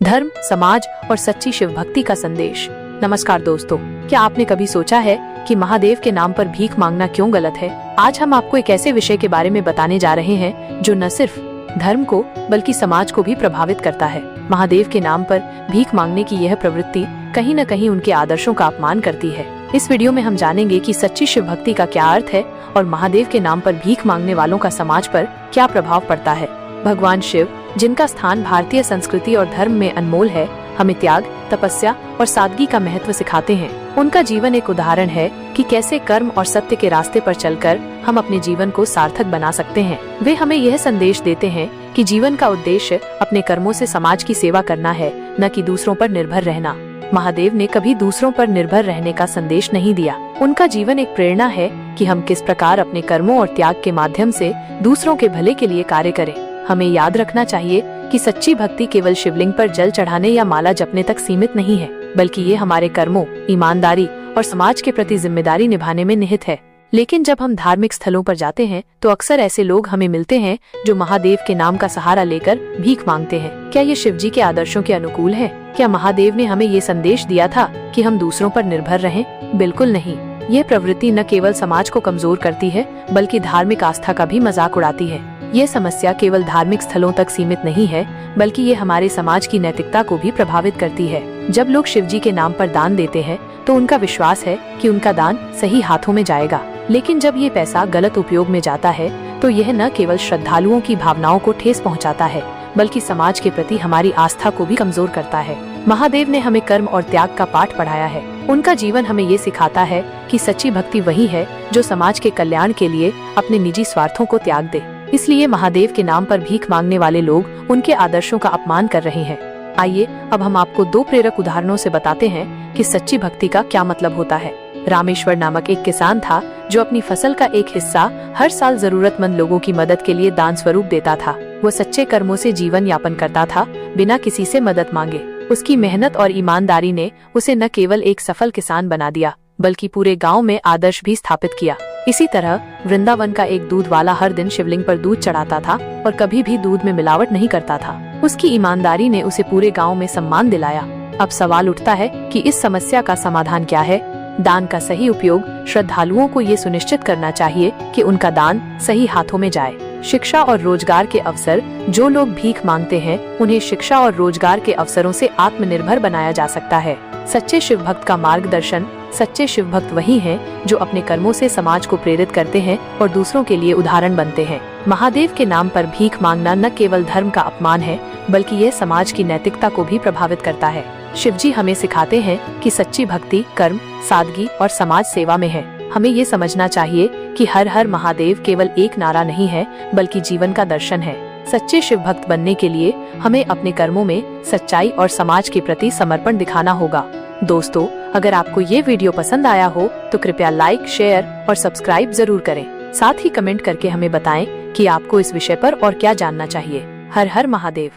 धर्म, समाज और सच्ची शिव भक्ति का संदेश। नमस्कार दोस्तों, क्या आपने कभी सोचा है कि महादेव के नाम पर भीख मांगना क्यों गलत है? आज हम आपको एक ऐसे विषय के बारे में बताने जा रहे हैं जो न सिर्फ धर्म को बल्कि समाज को भी प्रभावित करता है। महादेव के नाम पर भीख मांगने की यह प्रवृत्ति कहीं न कहीं उनके आदर्शों का अपमान करती है। इस वीडियो में हम जानेंगे कि सच्ची शिव भक्ति का क्या अर्थ है और महादेव के नाम पर भीख मांगने वालों का समाज पर क्या प्रभाव पड़ता है। भगवान शिव, जिनका स्थान भारतीय संस्कृति और धर्म में अनमोल है, हमें त्याग, तपस्या और सादगी का महत्व सिखाते हैं। उनका जीवन एक उदाहरण है कि कैसे कर्म और सत्य के रास्ते पर चलकर हम अपने जीवन को सार्थक बना सकते हैं। वे हमें यह संदेश देते हैं कि जीवन का उद्देश्य अपने कर्मों से समाज की सेवा करना है, न कि दूसरों पर निर्भर रहना। महादेव ने कभी दूसरों पर निर्भर रहने का संदेश नहीं दिया। उनका जीवन एक प्रेरणा है कि हम किस प्रकार अपने कर्मों और त्याग के माध्यम से दूसरों के भले के लिए कार्य करें। हमें याद रखना चाहिए कि सच्ची भक्ति केवल शिवलिंग पर जल चढ़ाने या माला जपने तक सीमित नहीं है, बल्कि ये हमारे कर्मों, ईमानदारी और समाज के प्रति जिम्मेदारी निभाने में निहित है। लेकिन जब हम धार्मिक स्थलों पर जाते हैं तो अक्सर ऐसे लोग हमें मिलते हैं जो महादेव के नाम का सहारा लेकर भीख मांगते हैं। क्या ये शिव जी के आदर्शों के अनुकूल है? क्या महादेव ने हमें ये संदेश दिया था कि हम दूसरों पर निर्भर रहें? बिल्कुल नहीं। यह प्रवृत्ति न केवल समाज को कमजोर करती है बल्कि धार्मिक आस्था का भी मजाक उड़ाती है। ये समस्या केवल धार्मिक स्थलों तक सीमित नहीं है, बल्कि ये हमारे समाज की नैतिकता को भी प्रभावित करती है। जब लोग शिव जी के नाम पर दान देते हैं तो उनका विश्वास है कि उनका दान सही हाथों में जाएगा। लेकिन जब ये पैसा गलत उपयोग में जाता है तो यह न केवल श्रद्धालुओं की भावनाओं को ठेस पहुंचाता है, बल्कि समाज के प्रति हमारी आस्था को भी कमजोर करता है। महादेव ने हमें कर्म और त्याग का पाठ पढ़ाया है। उनका जीवन हमें ये सिखाता है कि सच्ची भक्ति वही है जो समाज के कल्याण के लिए अपने निजी स्वार्थों को त्याग दे। इसलिए महादेव के नाम पर भीख मांगने वाले लोग उनके आदर्शों का अपमान कर रहे हैं। आइए अब हम आपको 2 प्रेरक उदाहरणों से बताते हैं कि सच्ची भक्ति का क्या मतलब होता है। रामेश्वर नामक एक किसान था जो अपनी फसल का एक हिस्सा हर साल जरूरतमंद लोगों की मदद के लिए दान स्वरूप देता था। वो सच्चे कर्मों से जीवन यापन करता था, बिना किसी से मदद मांगे। उसकी मेहनत और ईमानदारी ने उसे न केवल एक सफल किसान बना दिया, बल्कि पूरे गांव में आदर्श भी स्थापित किया। इसी तरह वृंदावन का एक दूध वाला हर दिन शिवलिंग पर दूध चढ़ाता था और कभी भी दूध में मिलावट नहीं करता था। उसकी ईमानदारी ने उसे पूरे गांव में सम्मान दिलाया। अब सवाल उठता है कि इस समस्या का समाधान क्या है? दान का सही उपयोग। श्रद्धालुओं को ये सुनिश्चित करना चाहिए कि उनका दान सही हाथों में जाए। शिक्षा और रोजगार के अवसर। जो लोग भीख मांगते हैं उन्हें शिक्षा और रोजगार के अवसरों से आत्मनिर्भर बनाया जा सकता है। सच्चे शिव भक्त का मार्गदर्शन। सच्चे शिव भक्त वही हैं जो अपने कर्मों से समाज को प्रेरित करते हैं और दूसरों के लिए उदाहरण बनते हैं। महादेव के नाम पर भीख मांगना न केवल धर्म का अपमान है, बल्कि यह समाज की नैतिकता को भी प्रभावित करता है। शिवजी हमें सिखाते हैं कि सच्ची भक्ति कर्म, सादगी और समाज सेवा में है। हमें ये समझना चाहिए कि हर हर महादेव केवल एक नारा नहीं है, बल्कि जीवन का दर्शन है। सच्चे शिव भक्त बनने के लिए हमें अपने कर्मों में सच्चाई और समाज के प्रति समर्पण दिखाना होगा। दोस्तों, अगर आपको ये वीडियो पसंद आया हो तो कृपया लाइक, शेयर और सब्सक्राइब जरूर करें। साथ ही कमेंट करके हमें बताएं कि आपको इस विषय पर और क्या जानना चाहिए। हर हर महादेव।